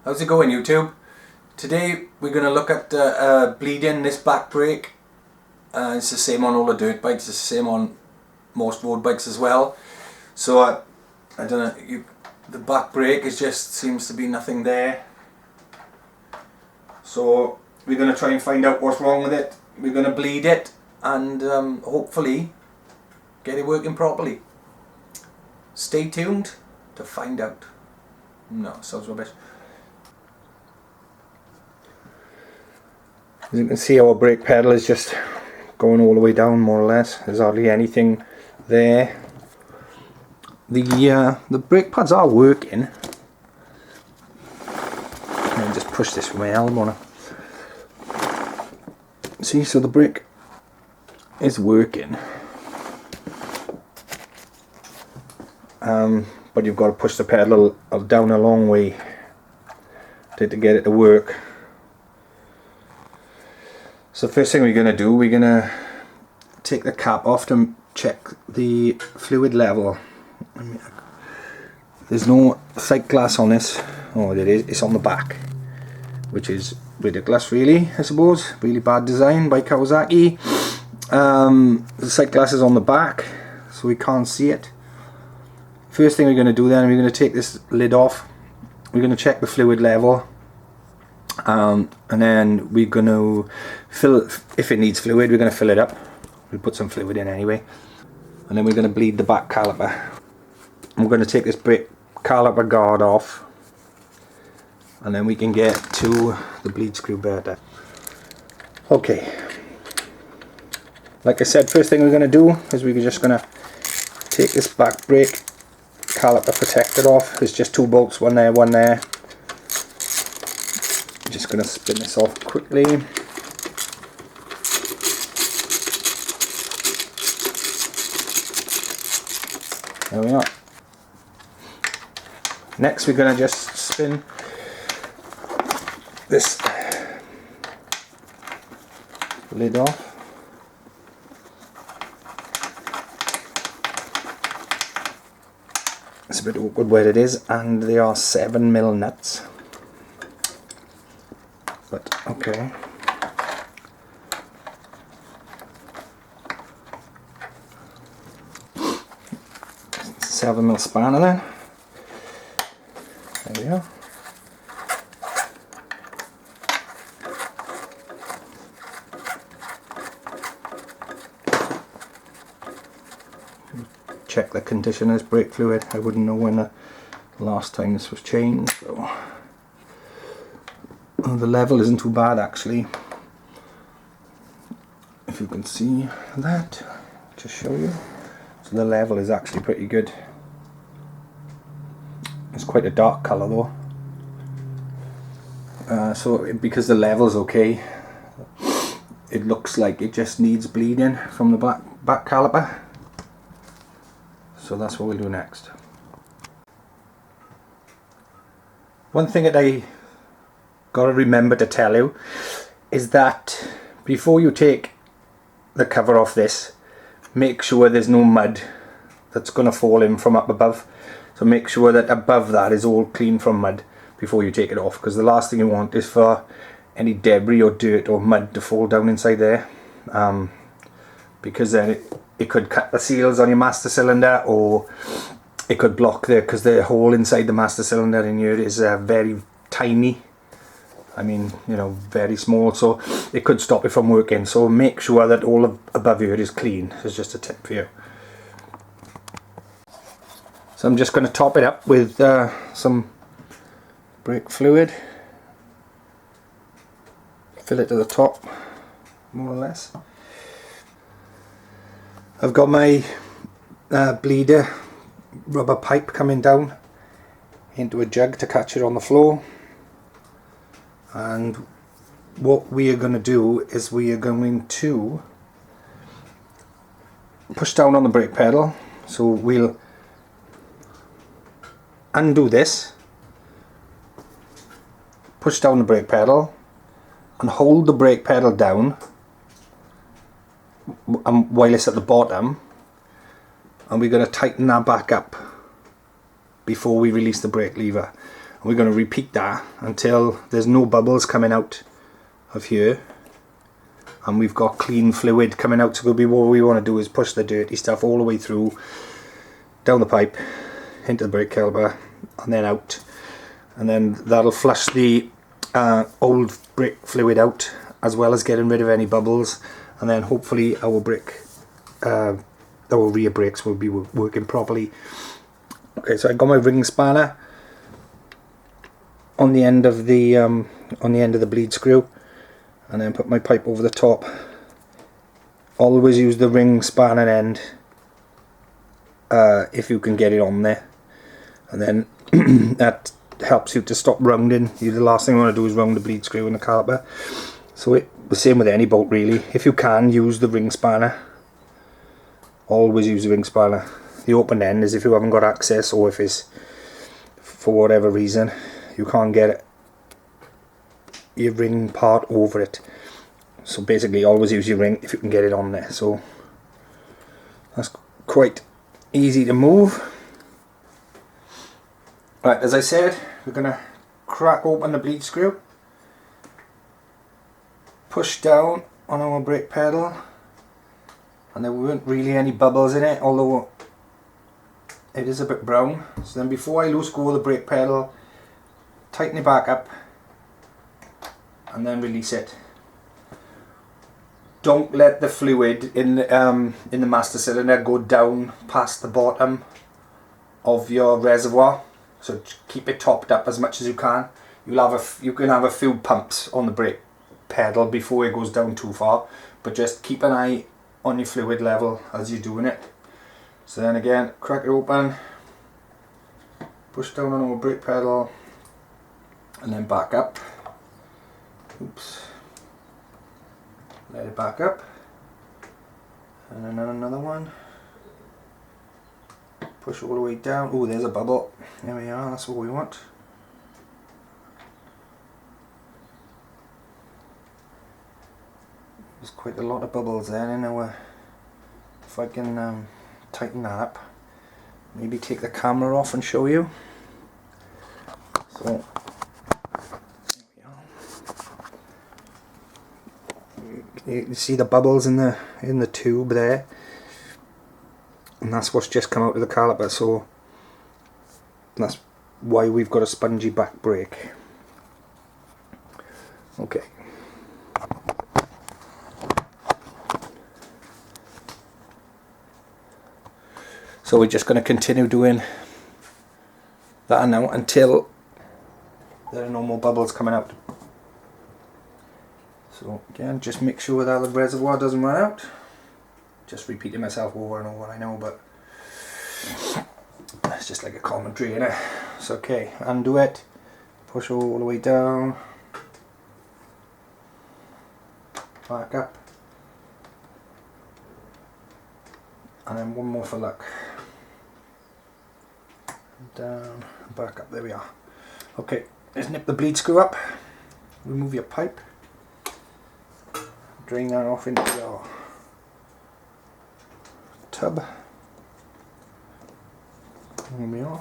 How's it going, YouTube? Today we're going to look at bleeding this back brake. It's the same on all the dirt bikes, it's the same on most road bikes as well. So I don't know, the back brake seems to be nothing there. So we're going to try and find out what's wrong with it. We're going to bleed it and hopefully get it working properly. Stay tuned to find out. No, sounds rubbish. As you can see, our brake pedal is just going all the way down, more or less. There's hardly anything there. The brake pads are working. Let me just push this with my elbow now. See, so the brake is working. But you've got to push the pedal down a long way to get it to work. So first thing we're going to do, we're going to take the cap off to check the fluid level. There's no sight glass on this. Oh, there is. It's on the back, which is ridiculous, really, I suppose. Really bad design by Kawasaki. The sight glass is on the back, so we can't see it. First thing we're going to do then, we're going to take this lid off. We're going to check the fluid level. And then we're going to fill, if it needs fluid, we're going to fill it up. We'll put some fluid in anyway. And then we're going to bleed the back caliper. I'm going to take this brake caliper guard off. And then we can get to the bleed screw better. Okay. Like I said, first thing we're going to do is we're just going to take this back brake caliper protector off. There's just two bolts, one there, one there. Just going to spin this off quickly. There we are. Next we're going to just spin this lid off. It's a bit awkward where it is, and they are 7mm nuts. But okay. It's a 7mm spanner then. There we go. Check the condition of this brake fluid. I wouldn't know when the last time this was changed. So. Oh, the level isn't too bad actually. If you can see that, just show you. So the level is actually pretty good. It's quite a dark colour though. So because the level's okay, it looks like it just needs bleeding from the back caliper. So that's what we'll do next. One thing that I gotta remember to tell you is that before you take the cover off this, make sure there's no mud that's gonna fall in from up above. So make sure that above that is all clean from mud before you take it off, because the last thing you want is for any debris or dirt or mud to fall down inside there, because then it could cut the seals on your master cylinder, or it could block because the hole inside the master cylinder in here is very tiny. I mean, you know, very small, so it could stop it from working. So make sure that all above here is clean. It's just a tip for you. So I'm just going to top it up with some brake fluid. Fill it to the top, more or less. I've got my bleeder rubber pipe coming down into a jug to catch it on the floor. And what we are going to do is we are going to push down on the brake pedal. So we'll undo this, push down the brake pedal and hold the brake pedal down while it's at the bottom, and we're going to tighten that back up before we release the brake lever. We're going to repeat that until there's no bubbles coming out of here and we've got clean fluid coming out. So what we want to do is push the dirty stuff all the way through, down the pipe, into the brake caliper and then out, and then that'll flush the old brake fluid out as well as getting rid of any bubbles, and then hopefully our rear brakes will be working properly. Okay, so I got my ring spanner on the end of the bleed screw, and then put my pipe over the top. Always use the ring spanner end if you can get it on there, and then that helps you to stop rounding. The last thing you want to do is round the bleed screw in the caliper. So the same with any bolt really. If you can, use the ring spanner. Always use the ring spanner. The open end is if you haven't got access, or if it's for whatever reason you can't get your ring part over it. So basically always use your ring if you can get it on there. So that's quite easy to move. Right, as I said, we're going to crack open the bleed screw, push down on our brake pedal, and there weren't really any bubbles in it, although it is a bit brown. So then before I loose go the brake pedal, tighten it back up and then release it. Don't let the fluid in the master cylinder go down past the bottom of your reservoir. So keep it topped up as much as you can. You can have a few pumps on the brake pedal before it goes down too far, but just keep an eye on your fluid level as you're doing it. So then again, crack it open, push down on our brake pedal, and then back up. Oops. Let it back up, and then another one. Push all the way down. Oh, there's a bubble. There we are, that's what we want. There's quite a lot of bubbles there in our, if I can tighten that up, maybe take the camera off and show you. So there we are. You can see the bubbles in the tube there, and that's what's just come out of the caliper. So that's why we've got a spongy back brake. Okay. So we're just going to continue doing that now until there are no more bubbles coming out. So again, just make sure that the reservoir doesn't run out. Just repeating myself over and over, I know, but it's just like a commentary, innit? It's okay. Undo it, push all the way down, back up, and then one more for luck. Down, back up, there we are. Okay, let's nip the bleed screw up, remove your pipe, drain that off into your tub. There we are.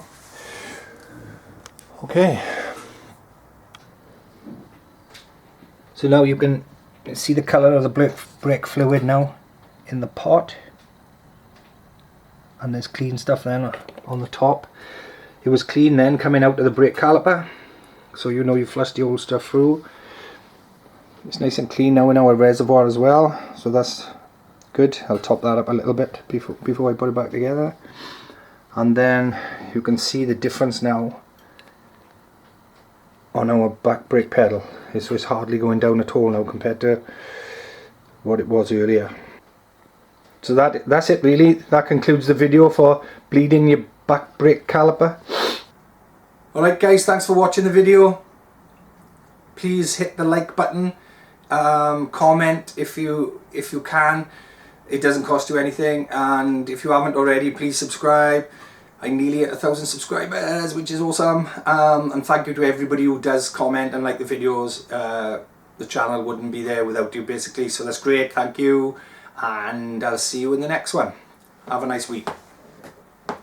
Okay. So now you can see the colour of the brake fluid now in the pot, and there's clean stuff then on the top. It was clean then coming out of the brake caliper, so you know you flushed the old stuff through. It's nice and clean now in our reservoir as well, so that's good. I'll top that up a little bit before I put it back together, and then you can see the difference now on our back brake pedal. So it's hardly going down at all now compared to what it was earlier. So that's it really. That concludes the video for bleeding your back brake caliper. Alright guys, thanks for watching the video. Please hit the like button, comment if you can. It doesn't cost you anything, and if you haven't already, please subscribe. I'm nearly at 1,000 subscribers, which is awesome. And thank you to everybody who does comment and like the videos. The channel wouldn't be there without you basically, so that's great. Thank you, and I'll see you in the next one. Have a nice week.